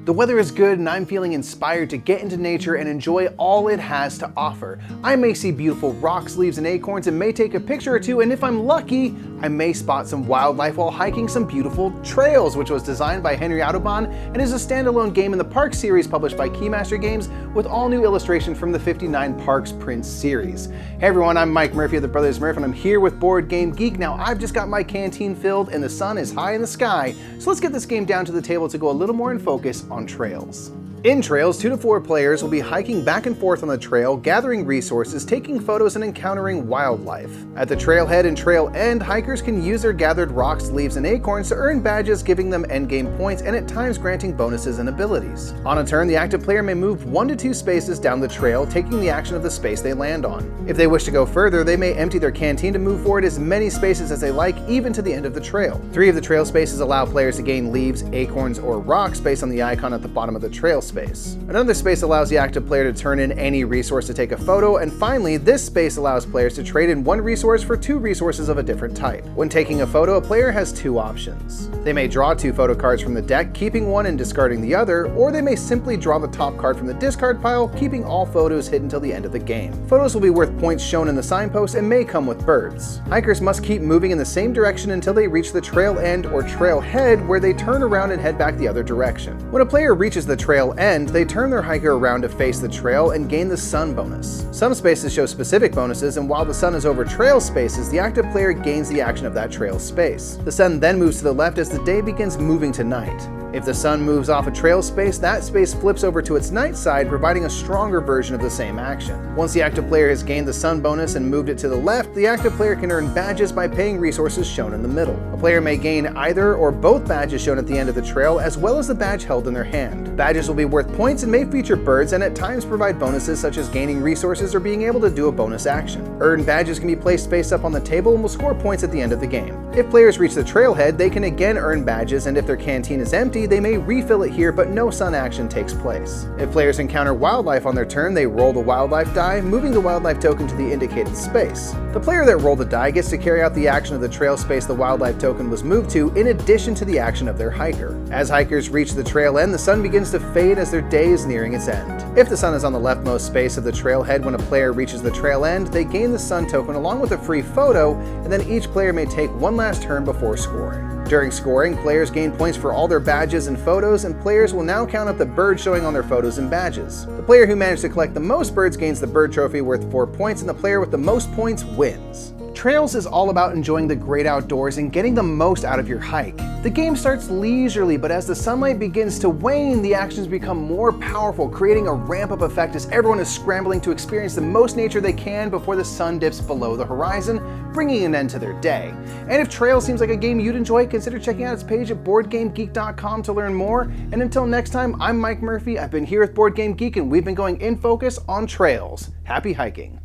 The weather is good and I'm feeling inspired to get into nature and enjoy all it has to offer. I may see beautiful rocks, leaves, and acorns and may take a picture or two, and if I'm lucky, I may spot some wildlife while hiking some beautiful trails, which was designed by Henry Audubon and is a standalone game in the Park series published by Keymaster games with all new illustration from the 59 Parks Prince series. Hey everyone, I'm Mike Murphy of the Brothers Murph and I'm here with Board Game Geek. Now I've just got my canteen filled and the sun is high in the sky, so let's get this game down to the table to go a little more in focus on trails. In Trails, 2 to 4 players will be hiking back and forth on the trail, gathering resources, taking photos, and encountering wildlife. At the trailhead and trail end, hikers can use their gathered rocks, leaves, and acorns to earn badges, giving them endgame points and at times granting bonuses and abilities. On a turn, the active player may move 1 to 2 spaces down the trail, taking the action of the space they land on. If they wish to go further, they may empty their canteen to move forward as many spaces as they like, even to the end of the trail. 3 of the trail spaces allow players to gain leaves, acorns, or rocks based on the icon at the bottom of the trail space. Another space allows the active player to turn in any resource to take a photo, and finally, this space allows players to trade in 1 resource for 2 resources of a different type. When taking a photo, a player has 2 options. They may draw 2 photo cards from the deck, keeping one and discarding the other, or they may simply draw the top card from the discard pile, keeping all photos hidden until the end of the game. Photos will be worth points shown in the signpost and may come with birds. Hikers must keep moving in the same direction until they reach the trail end or trail head, where they turn around and head back the other direction. When a player reaches the trail end, they turn their hiker around to face the trail and gain the sun bonus. Some spaces show specific bonuses, and while the sun is over trail spaces, the active player gains the action of that trail space. The sun then moves to the left as the day begins moving to night. If the sun moves off a trail space, that space flips over to its night side, providing a stronger version of the same action. Once the active player has gained the sun bonus and moved it to the left, the active player can earn badges by paying resources shown in the middle. A player may gain either or both badges shown at the end of the trail, as well as the badge held in their hand. Badges will be worth points and may feature birds, and at times provide bonuses such as gaining resources or being able to do a bonus action. Earned badges can be placed face up on the table and will score points at the end of the game. If players reach the trailhead, they can again earn badges, and if their canteen is empty, they may refill it here, but no sun action takes place. If players encounter wildlife on their turn, they roll the wildlife die, moving the wildlife token to the indicated space. The player that rolled the die gets to carry out the action of the trail space the wildlife token was moved to, in addition to the action of their hiker. As hikers reach the trail end, the sun begins to fade as their day is nearing its end. If the sun is on the leftmost space of the trailhead when a player reaches the trail end, they gain the sun token along with a free photo, and then each player may take one last turn before scoring. During scoring, players gain points for all their badges and photos, and players will now count up the birds showing on their photos and badges. The player who managed to collect the most birds gains the bird trophy worth 4 points, and the player with the most points wins. Trails is all about enjoying the great outdoors and getting the most out of your hike. The game starts leisurely, but as the sunlight begins to wane, the actions become more powerful, creating a ramp-up effect as everyone is scrambling to experience the most nature they can before the sun dips below the horizon, bringing an end to their day. And if Trails seems like a game you'd enjoy, consider checking out its page at BoardGameGeek.com to learn more. And until next time, I'm Mike Murphy. I've been here with Board Game Geek, and we've been going in focus on Trails. Happy hiking!